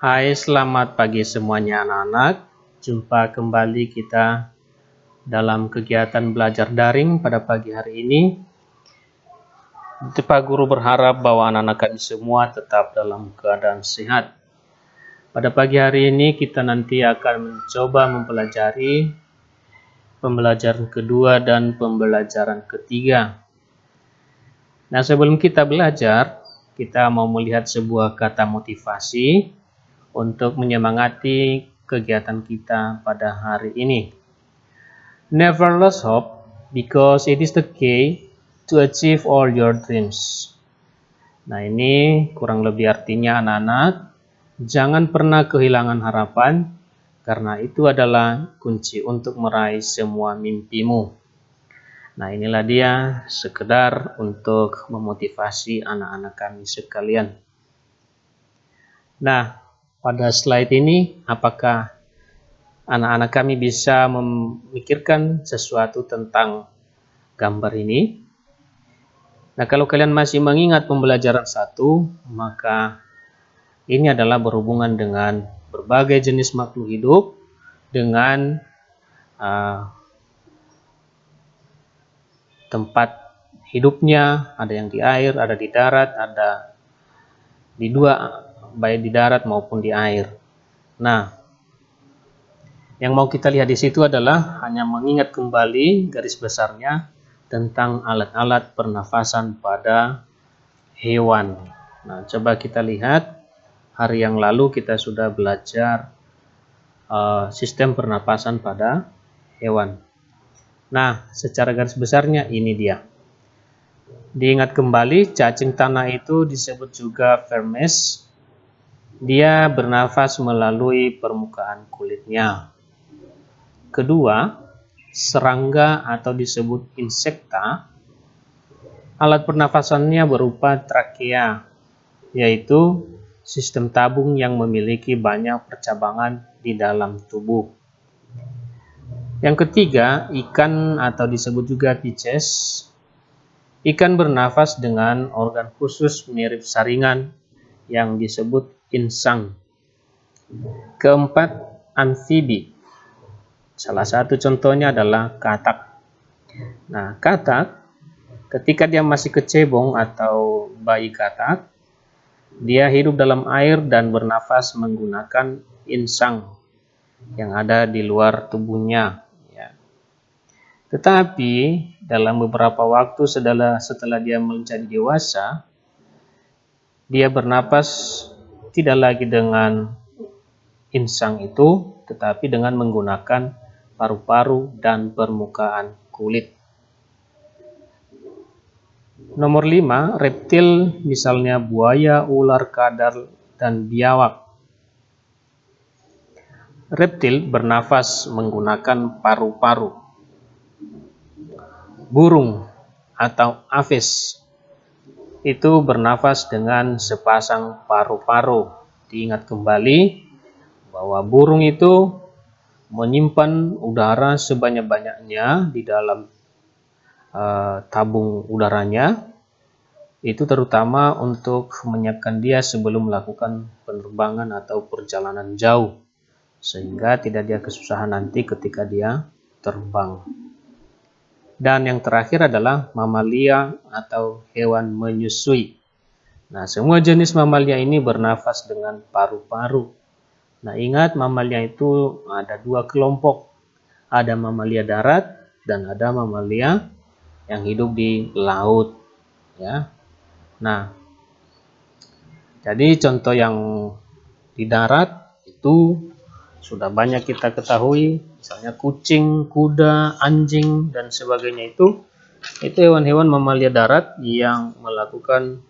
Hai, selamat pagi semuanya anak-anak. Jumpa kembali kita dalam kegiatan belajar daring pada pagi hari ini. Pak Guru berharap bahwa anak-anak kami semua tetap dalam keadaan sehat. Pada pagi hari ini kita nanti akan mencoba mempelajari pembelajaran kedua dan pembelajaran ketiga. Nah, sebelum kita belajar, kita mau melihat sebuah kata motivasi untuk menyemangati kegiatan kita pada hari ini. Never lose hope because it is the key to achieve all your dreams. Nah, ini kurang lebih artinya anak-anak, jangan pernah kehilangan harapan karena itu adalah kunci untuk meraih semua mimpimu. Nah, inilah dia sekedar untuk memotivasi anak-anak kami sekalian. Nah, pada slide ini, apakah anak-anak kami bisa memikirkan sesuatu tentang gambar ini? Nah, kalau kalian masih mengingat pembelajaran 1, maka ini adalah berhubungan dengan berbagai jenis makhluk hidup dengan tempat hidupnya, ada yang di air, ada di darat, ada di dua, baik di darat maupun di air. Nah, yang mau kita lihat di situ adalah hanya mengingat kembali garis besarnya tentang alat-alat pernafasan pada hewan. Nah, coba kita lihat, hari yang lalu kita sudah belajar sistem pernapasan pada hewan. Nah, secara garis besarnya ini dia. Diingat kembali, cacing tanah itu disebut juga vermes. Dia bernafas melalui permukaan kulitnya. Kedua, serangga atau disebut insekta, alat pernafasannya berupa trakea, yaitu sistem tabung yang memiliki banyak percabangan di dalam tubuh. Yang ketiga, ikan atau disebut juga Pisces. Ikan bernafas dengan organ khusus mirip saringan yang disebut insang. Keempat, amfibi. Salah satu contohnya adalah katak. Nah, katak ketika dia masih kecebong atau bayi katak, dia hidup dalam air dan bernafas menggunakan insang yang ada di luar tubuhnya. Tetapi dalam beberapa waktu setelah dia menjadi dewasa, dia bernapas tidak lagi dengan insang itu, tetapi dengan menggunakan paru-paru dan permukaan kulit. Nomor 5, reptil misalnya buaya, ular, kadal, dan biawak. Reptil bernafas menggunakan paru-paru. Burung atau aves itu bernafas dengan sepasang paru-paru. Diingat kembali bahwa burung itu menyimpan udara sebanyak-banyaknya di dalam tabung udaranya, itu terutama untuk menyiapkan dia sebelum melakukan penerbangan atau perjalanan jauh, sehingga tidak dia kesusahan nanti ketika dia terbang. Dan yang terakhir adalah mamalia atau hewan menyusui. Nah, semua jenis mamalia ini bernafas dengan paru-paru. Nah, ingat mamalia itu ada dua kelompok. Ada mamalia darat dan ada mamalia yang hidup di laut. Ya. Nah, jadi contoh yang di darat itu sudah banyak kita ketahui, misalnya kucing, kuda, anjing, dan sebagainya itu hewan-hewan mamalia darat yang melakukan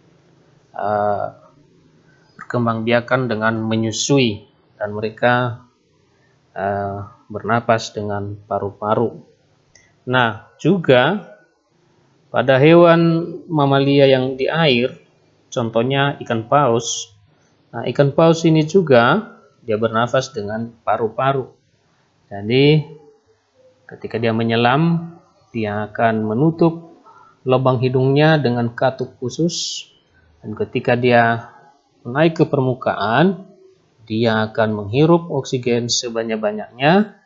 perkembangbiakan dengan menyusui, dan mereka bernapas dengan paru-paru. Nah, juga pada hewan mamalia yang di air, contohnya ikan paus. Nah, ikan paus ini juga dia bernafas dengan paru-paru. Jadi ketika dia menyelam, dia akan menutup lubang hidungnya dengan katup khusus. Dan ketika dia naik ke permukaan, dia akan menghirup oksigen sebanyak-banyaknya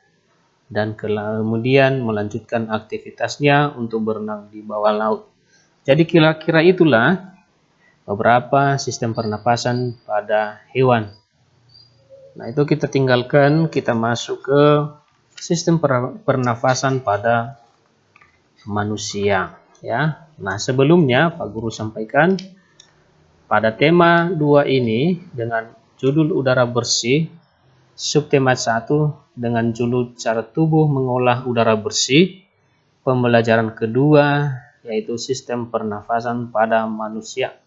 dan kemudian melanjutkan aktivitasnya untuk berenang di bawah laut. Jadi kira-kira itulah beberapa sistem pernapasan pada hewan. Nah, itu kita tinggalkan, kita masuk ke sistem pernafasan pada manusia, ya. Nah, sebelumnya Pak Guru sampaikan pada tema 2 ini dengan judul udara bersih, subtema 1 dengan judul cara tubuh mengolah udara bersih, pembelajaran kedua yaitu sistem pernafasan pada manusia.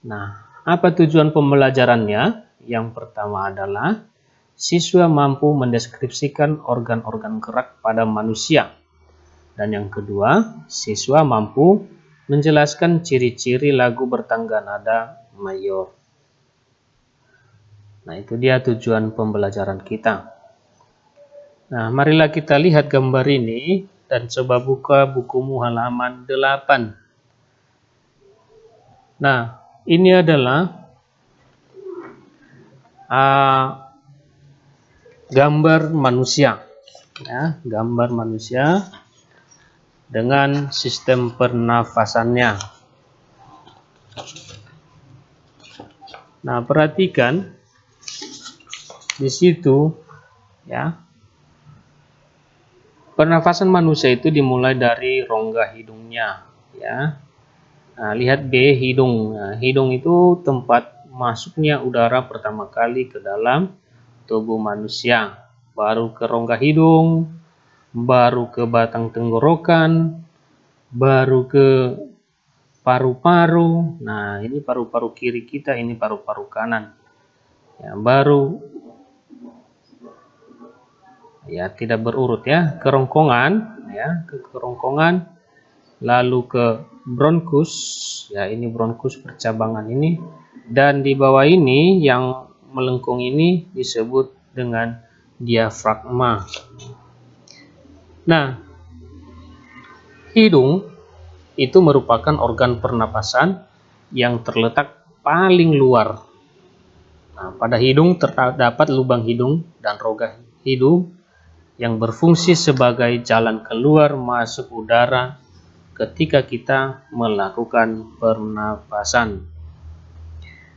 Nah, apa tujuan pembelajarannya? Yang pertama adalah siswa mampu mendeskripsikan organ-organ gerak pada manusia. Dan yang kedua, siswa mampu menjelaskan ciri-ciri lagu bertangga nada mayor. Nah, itu dia tujuan pembelajaran kita. Nah, marilah kita lihat gambar ini dan coba buka bukumu halaman 8. Nah, ini adalah gambar manusia, ya, gambar manusia dengan sistem pernafasannya. Nah, perhatikan di situ, ya. Pernafasan manusia itu dimulai dari rongga hidungnya, ya. Nah, lihat B, hidung. Nah, hidung itu tempat masuknya udara pertama kali ke dalam tubuh manusia. Baru ke rongga hidung, baru ke batang tenggorokan, baru ke paru-paru. Nah, ini paru-paru kiri kita, ini paru-paru kanan. Ya, baru ya tidak berurut ya, kerongkongan, ya, ke kerongkongan, lalu ke bronkus, ya ini bronkus percabangan ini, dan di bawah ini yang melengkung ini disebut dengan diafragma. Nah, hidung itu merupakan organ pernapasan yang terletak paling luar. Nah, pada hidung terdapat lubang hidung dan rongga hidung yang berfungsi sebagai jalan keluar masuk udara ketika kita melakukan pernapasan.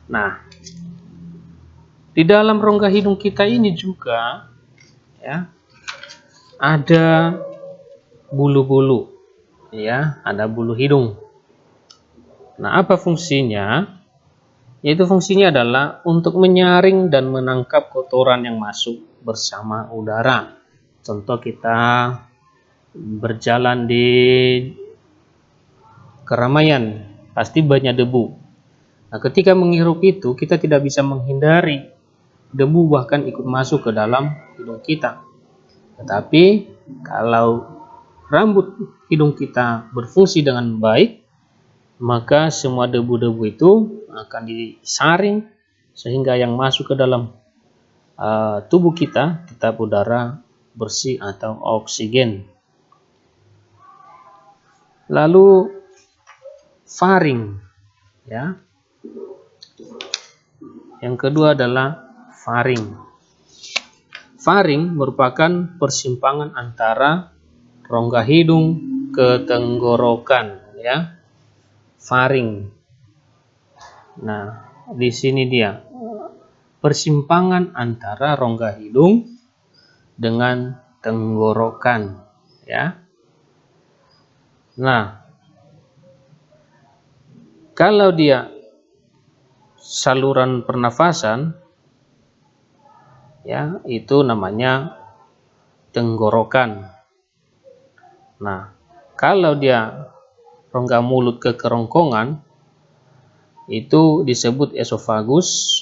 Nah, di dalam rongga hidung kita ini juga, ya, ada bulu-bulu, ya, ada bulu hidung. Nah, apa fungsinya? Yaitu fungsinya adalah untuk menyaring dan menangkap kotoran yang masuk bersama udara. Contoh kita berjalan di keramaian, pasti banyak debu. Nah, ketika menghirup itu, kita tidak bisa menghindari debu bahkan ikut masuk ke dalam hidung kita. Tetapi kalau rambut hidung kita berfungsi dengan baik, maka semua debu-debu itu akan disaring sehingga yang masuk ke dalam tubuh kita tetap udara bersih atau oksigen. Lalu faring, ya. Yang kedua adalah faring. Faring merupakan persimpangan antara rongga hidung ke tenggorokan, ya. Faring. Nah, di sini dia persimpangan antara rongga hidung dengan tenggorokan, ya. Nah, kalau dia saluran pernafasan, ya, itu namanya tenggorokan. Nah, kalau dia rongga mulut ke kerongkongan, itu disebut esofagus,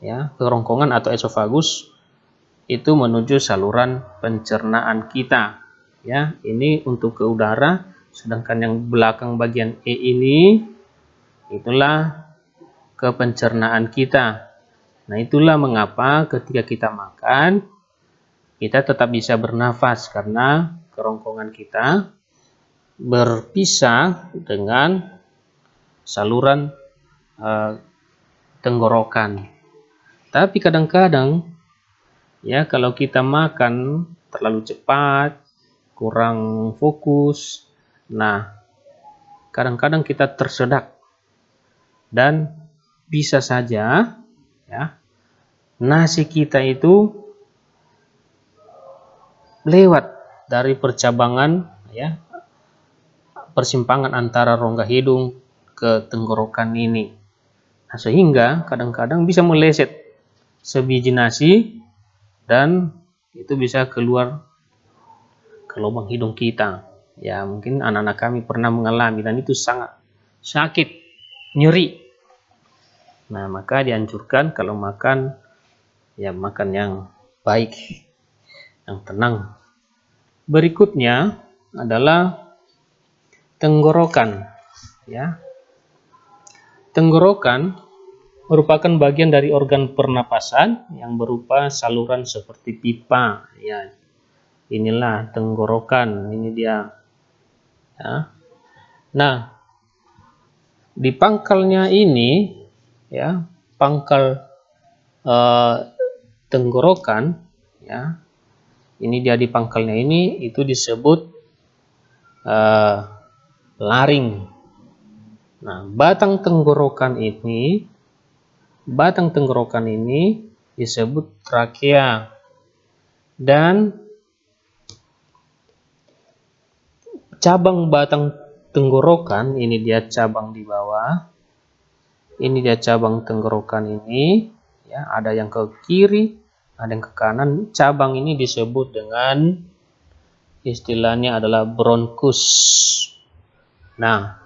ya, kerongkongan atau esofagus itu menuju saluran pencernaan kita, ya. Ini untuk ke udara, sedangkan yang belakang bagian E ini itulah ke pencernaan kita. Nah, itulah mengapa ketika kita makan kita tetap bisa bernafas karena kerongkongan kita berpisah dengan saluran tenggorokan. Tapi kadang-kadang ya kalau kita makan terlalu cepat, kurang fokus, nah kadang-kadang kita tersedak dan bisa saja ya nasi kita itu lewat dari percabangan ya persimpangan antara rongga hidung ke tenggorokan ini. Nah, sehingga kadang-kadang bisa meleset sebiji nasi dan itu bisa keluar ke lubang hidung kita. Ya, mungkin anak-anak kami pernah mengalami dan itu sangat sakit, nyeri. Nah, maka dianjurkan kalau makan ya makan yang baik, yang tenang. Berikutnya adalah tenggorokan, ya. Tenggorokan merupakan bagian dari organ pernapasan yang berupa saluran seperti pipa, ya. Inilah tenggorokan, ini dia. Ya. Nah, di pangkalnya ini, ya, pangkal tenggorokan, ya, ini dia di pangkalnya ini itu disebut laring. Nah, batang tenggorokan ini disebut trakea dan cabang batang tenggorokan ini dia cabang di bawah. Ini dia cabang tenggorokan ini, ya, ada yang ke kiri, ada yang ke kanan. Cabang ini disebut dengan istilahnya adalah bronkus. Nah,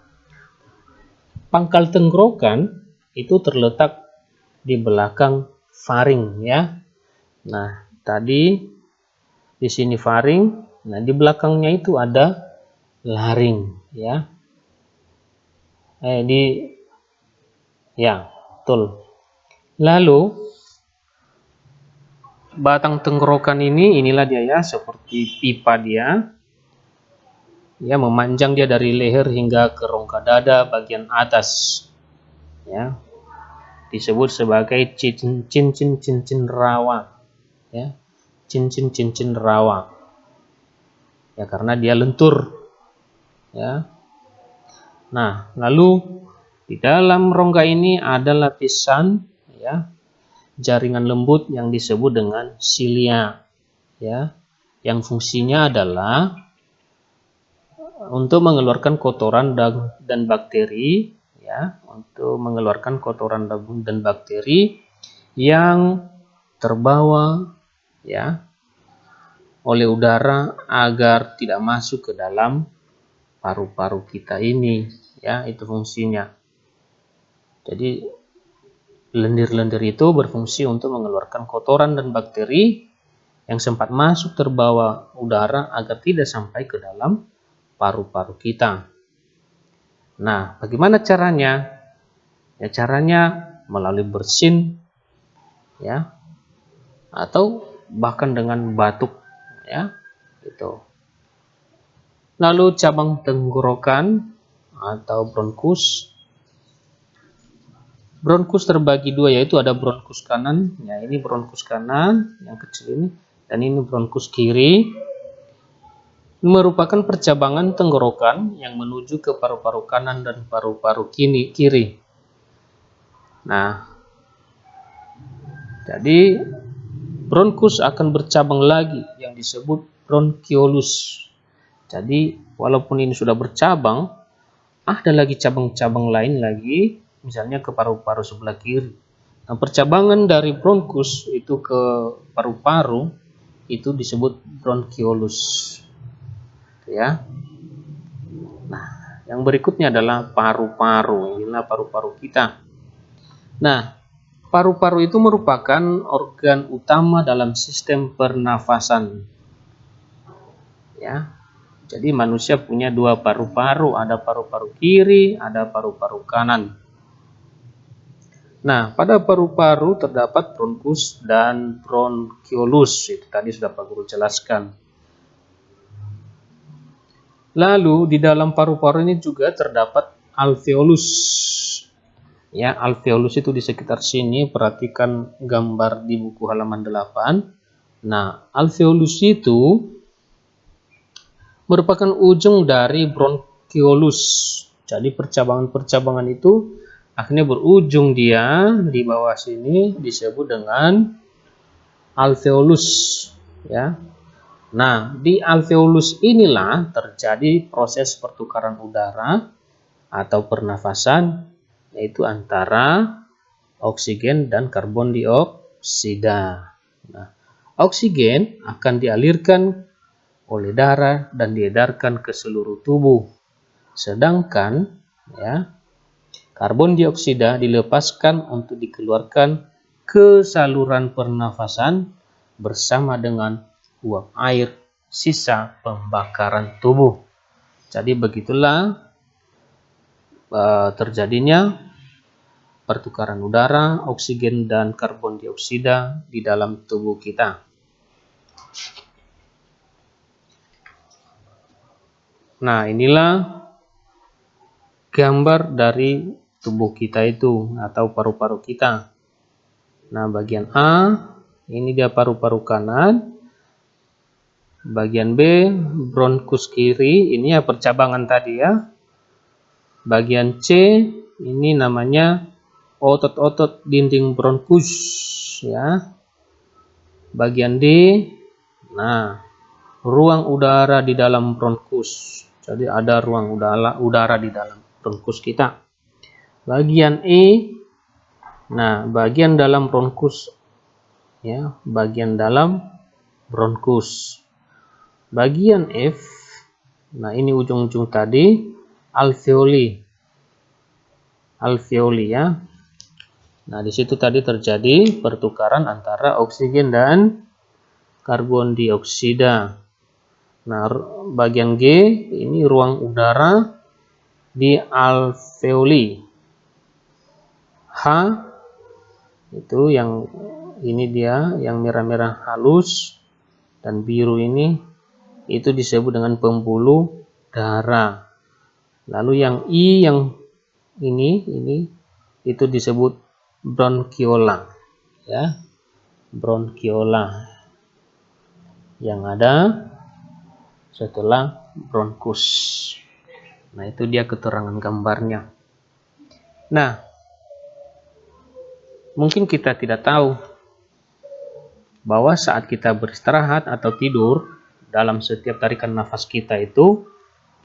pangkal tenggorokan itu terletak di belakang faring, ya. Nah, tadi di sini faring, nah di belakangnya itu ada laring, ya. Ya, betul. Lalu batang tenggorokan ini, inilah dia ya, seperti pipa dia. Ya, memanjang dia dari leher hingga ke rongga dada bagian atas. Ya. Disebut sebagai cincin rawa. Ya. Cincin rawa. Ya, karena dia lentur. Ya. Nah, lalu di dalam rongga ini ada lapisan ya jaringan lembut yang disebut dengan silia, ya, yang fungsinya adalah untuk mengeluarkan kotoran dan bakteri, ya, untuk mengeluarkan kotoran dan bakteri yang terbawa, ya, oleh udara agar tidak masuk ke dalam paru-paru kita ini, ya, itu fungsinya. Jadi lendir-lendir itu berfungsi untuk mengeluarkan kotoran dan bakteri yang sempat masuk terbawa udara agar tidak sampai ke dalam paru-paru kita. Nah, bagaimana caranya? Ya, caranya melalui bersin, ya, atau bahkan dengan batuk, ya, gitu. Lalu cabang tenggorokan atau bronkus. Bronkus terbagi dua, yaitu ada bronkus kanan, ya ini bronkus kanan yang kecil ini, dan ini bronkus kiri. Merupakan percabangan tenggorokan yang menuju ke paru-paru kanan dan paru-paru kiri. Nah, jadi bronkus akan bercabang lagi yang disebut bronkiolus. Jadi walaupun ini sudah bercabang, ada lagi cabang-cabang lain lagi, misalnya ke paru-paru sebelah kiri. Nah, percabangan dari bronkus itu ke paru-paru itu disebut bronkiolus. Ya. Nah, yang berikutnya adalah paru-paru. Inilah paru-paru kita. Nah, paru-paru itu merupakan organ utama dalam sistem pernafasan. Ya. Jadi manusia punya dua paru-paru, ada paru-paru kiri, ada paru-paru kanan. Nah, pada paru-paru terdapat bronkus dan bronkiolus. Itu tadi sudah Pak Guru jelaskan. Lalu di dalam paru-paru ini juga terdapat alveolus. Ya, alveolus itu di sekitar sini, perhatikan gambar di buku halaman 8. Nah, alveolus itu merupakan ujung dari bronchiolus. Jadi percabangan-percabangan itu akhirnya berujung dia di bawah sini disebut dengan alveolus, ya. Nah, di alveolus inilah terjadi proses pertukaran udara atau pernafasan, yaitu antara oksigen dan karbon dioksida. Nah, oksigen akan dialirkan oleh darah dan diedarkan ke seluruh tubuh. Sedangkan ya, karbon dioksida dilepaskan untuk dikeluarkan ke saluran pernafasan bersama dengan uap air sisa pembakaran tubuh. Jadi begitulah terjadinya pertukaran udara, oksigen, dan karbon dioksida di dalam tubuh kita. Nah, inilah gambar dari tubuh kita itu atau paru-paru kita. Nah, bagian A ini dia paru-paru kanan. Bagian B bronkus kiri, ini ya percabangan tadi ya. Bagian C ini namanya otot-otot dinding bronkus ya. Bagian D, nah, ruang udara di dalam bronkus. Jadi ada ruang udara di dalam bronkus kita. Bagian E, nah, bagian dalam bronkus ya, bagian dalam bronkus. Bagian F, nah ini ujung-ujung tadi alveoli. Alveoli ya. Nah, di situ tadi terjadi pertukaran antara oksigen dan karbon dioksida. Nah, bagian G ini ruang udara di alveoli. H itu yang ini dia yang merah-merah halus dan biru ini itu disebut dengan pembuluh darah. Lalu yang I yang ini itu disebut bronchiola ya. Bronchiola yang ada setelah bronkus. Nah, itu dia keterangan gambarnya. Nah, mungkin kita tidak tahu bahwa saat kita beristirahat atau tidur, dalam setiap tarikan nafas kita itu,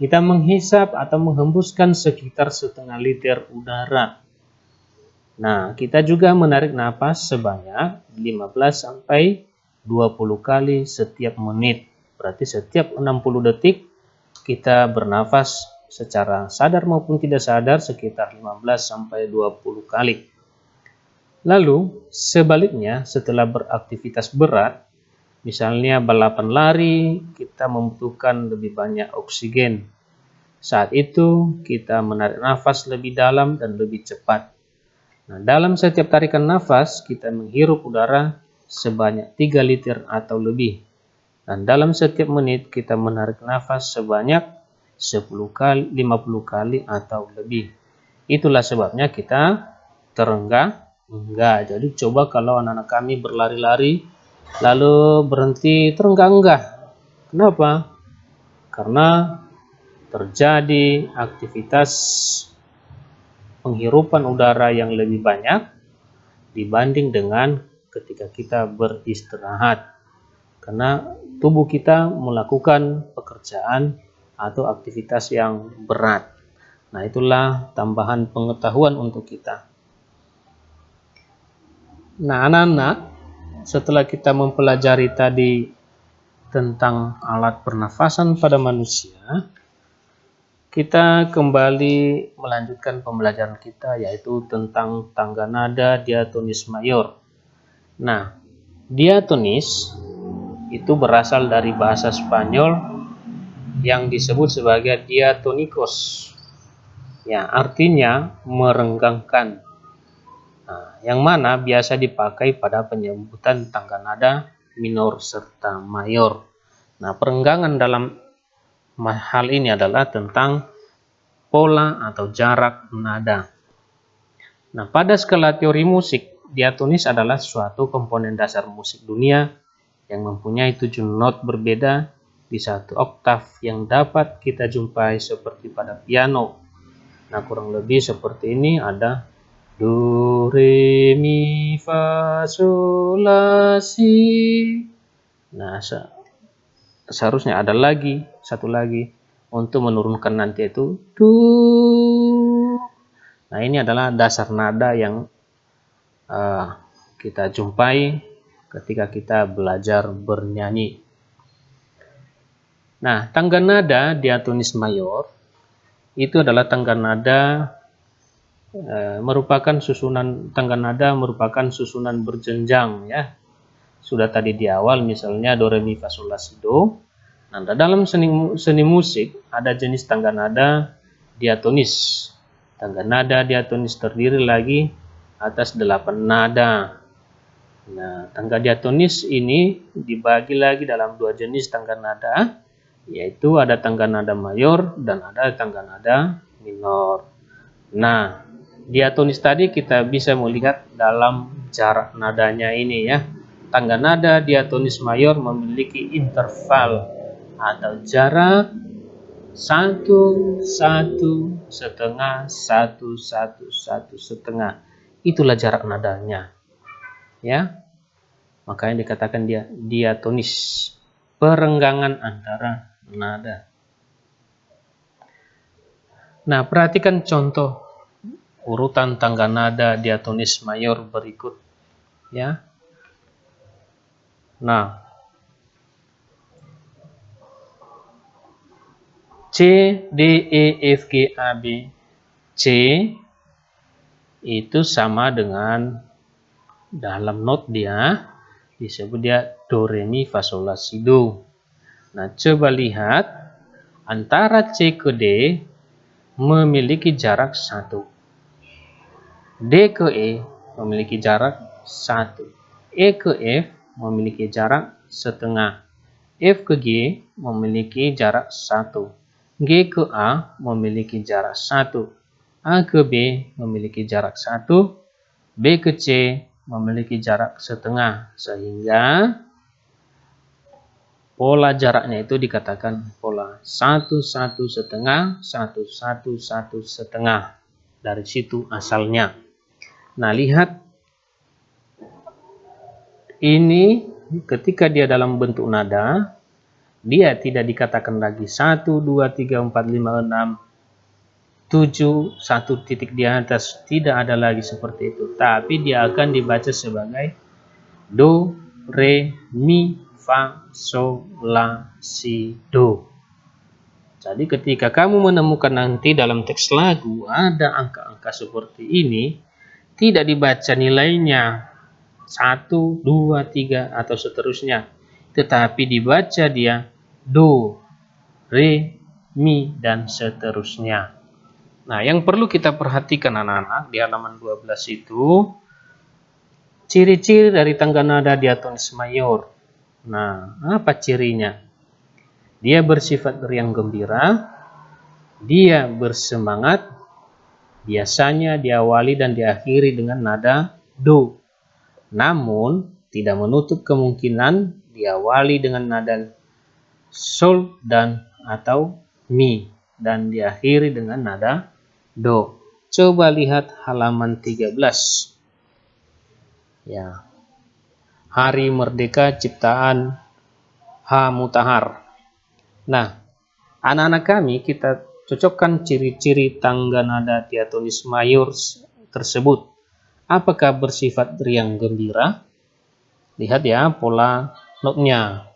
kita menghisap atau menghembuskan sekitar 0,5 liter udara. Nah, kita juga menarik nafas sebanyak 15-20 kali setiap menit. Berarti setiap 60 detik kita bernafas secara sadar maupun tidak sadar sekitar 15-20 kali. Lalu, sebaliknya setelah beraktivitas berat, misalnya balapan lari, kita membutuhkan lebih banyak oksigen. Saat itu, kita menarik nafas lebih dalam dan lebih cepat. Nah, dalam setiap tarikan nafas, kita menghirup udara sebanyak 3 liter atau lebih. Dan dalam setiap menit, kita menarik nafas sebanyak 10 kali, 50 kali atau lebih. Itulah sebabnya kita terenggah-enggah. Jadi coba kalau anak-anak kami berlari-lari, lalu berhenti terenggah-enggah. Kenapa? Karena terjadi aktivitas penghirupan udara yang lebih banyak dibanding dengan ketika kita beristirahat. Karena tubuh kita melakukan pekerjaan atau aktivitas yang berat. Nah, itulah tambahan pengetahuan untuk kita. Nah, anak-anak, setelah kita mempelajari tadi tentang alat pernafasan pada manusia, kita kembali melanjutkan pembelajaran kita, yaitu tentang tangga nada diatonis mayor. Nah, diatonis itu berasal dari bahasa Spanyol yang disebut sebagai diatonicos. Ya, artinya merenggangkan. Nah, yang mana biasa dipakai pada penyebutan tangga nada minor serta mayor. Nah, perenggangan dalam hal ini adalah tentang pola atau jarak nada. Nah, pada skala teori musik, diatonis adalah suatu komponen dasar musik dunia yang mempunyai 7 not berbeda di satu oktav yang dapat kita jumpai seperti pada piano. Nah, kurang lebih seperti ini, ada do, re, mi, fa, sol, la, si. Nah, seharusnya ada lagi, satu lagi untuk menurunkan nanti itu do. Nah, ini adalah dasar nada yang kita jumpai ketika kita belajar bernyanyi. Nah, tangga nada diatonis mayor itu adalah tangga nada merupakan susunan berjenjang, ya. Sudah tadi di awal misalnya do, re, mi, fa, sol, la, si, do. Nah, dalam seni musik ada jenis tangga nada diatonis. Tangga nada diatonis terdiri lagi atas 8 nada. Nah, tangga diatonis ini dibagi lagi dalam 2 jenis tangga nada, yaitu ada tangga nada mayor dan ada tangga nada minor. Nah, diatonis tadi kita bisa melihat dalam jarak nadanya ini, ya. Tangga nada diatonis mayor memiliki interval atau jarak 1, 1, setengah, 1, 1, 1, setengah. Itulah jarak nadanya, ya. Makanya dikatakan dia diatonis, perenggangan antara nada. Nah, perhatikan contoh urutan tangga nada diatonis mayor berikut, ya. Nah, C, D, E, F, G, A, B, C itu sama dengan dalam not dia disebut dia do, re, mi, fa, sol, la, si, do. Nah, coba lihat antara C ke D memiliki jarak 1. D ke E memiliki jarak 1. E ke F memiliki jarak setengah. F ke G memiliki jarak 1. G ke A memiliki jarak 1. A ke B memiliki jarak 1. B ke C memiliki jarak setengah, sehingga pola jaraknya itu dikatakan pola 1, 1, setengah, 1, 1, 1, setengah. Dari situ asalnya. Nah, lihat ini ketika dia dalam bentuk nada, dia tidak dikatakan lagi 1, 2, 3, 4, 5, 6, 7, 1 titik di atas. Tidak ada lagi seperti itu. Tapi dia akan dibaca sebagai do, re, mi, fa, sol, la, si, do. Jadi ketika kamu menemukan nanti dalam teks lagu ada angka-angka seperti ini, tidak dibaca nilainya 1, 2, 3 atau seterusnya, tetapi dibaca dia do, re, mi, dan seterusnya. Nah, yang perlu kita perhatikan anak-anak di halaman 12 itu ciri-ciri dari tangga nada diatonis mayor. Nah, apa cirinya? Dia bersifat riang gembira, dia bersemangat, biasanya diawali dan diakhiri dengan nada do. Namun, tidak menutup kemungkinan diawali dengan nada sol dan atau mi dan diakhiri dengan nada do. Coba lihat halaman 13. Ya. Hari Merdeka ciptaan H. Mutahar. Nah, anak-anak kami kita cocokkan ciri-ciri tangga nada diatonis mayor tersebut. Apakah bersifat riang gembira? Lihat ya pola notnya.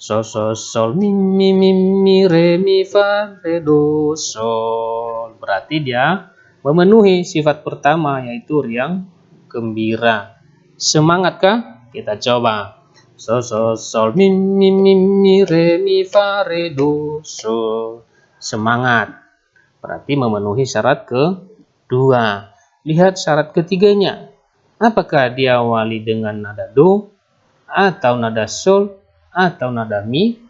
So, so, sol, mi, mi, mi, mi, re, mi, fa, re, do, sol. Berarti dia memenuhi sifat pertama, yaitu riang gembira. Semangatkah? Kita coba. So, so, sol, mi, mi, mi, mi, re, mi, fa, re, do, sol. Semangat. Berarti memenuhi syarat kedua. Lihat syarat ketiganya. Apakah diawali dengan nada do, atau nada sol, atau nada mi?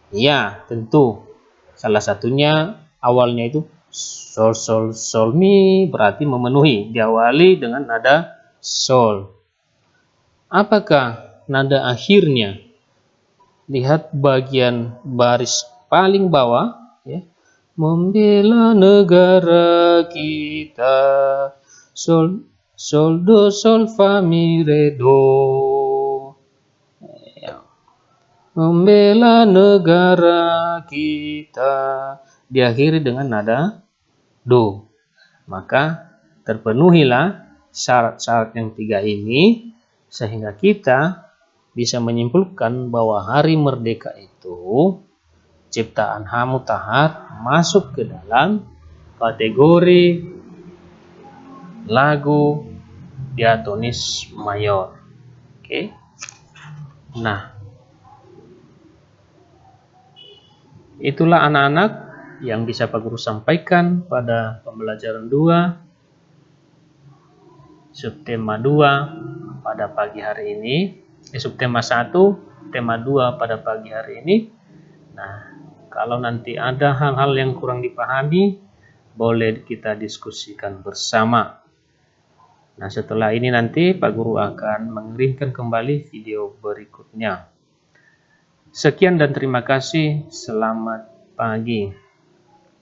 Ya, tentu. Salah satunya awalnya itu Sol, sol, sol, mi berarti memenuhi, diawali dengan nada sol. Apakah nada akhirnya? Lihat bagian baris paling bawah, ya. Membela negara kita, sol, sol, do, sol, fa, mi, re, do. Ya. Membela negara kita, diakhiri dengan nada do. Maka terpenuhilah syarat-syarat yang 3 ini, sehingga kita bisa menyimpulkan bahwa Hari Merdeka itu ciptaan H. Mutahar masuk ke dalam kategori lagu diatonis mayor. Oke. Nah, itulah anak-anak yang bisa Pak Guru sampaikan pada pembelajaran 2 subtema 2 pada pagi hari ini. Subtema 1, tema 2 pada pagi hari ini. Nah, kalau nanti ada hal-hal yang kurang dipahami, boleh kita diskusikan bersama. Nah, setelah ini nanti Pak Guru akan mengirimkan kembali video berikutnya. Sekian dan terima kasih. Selamat pagi.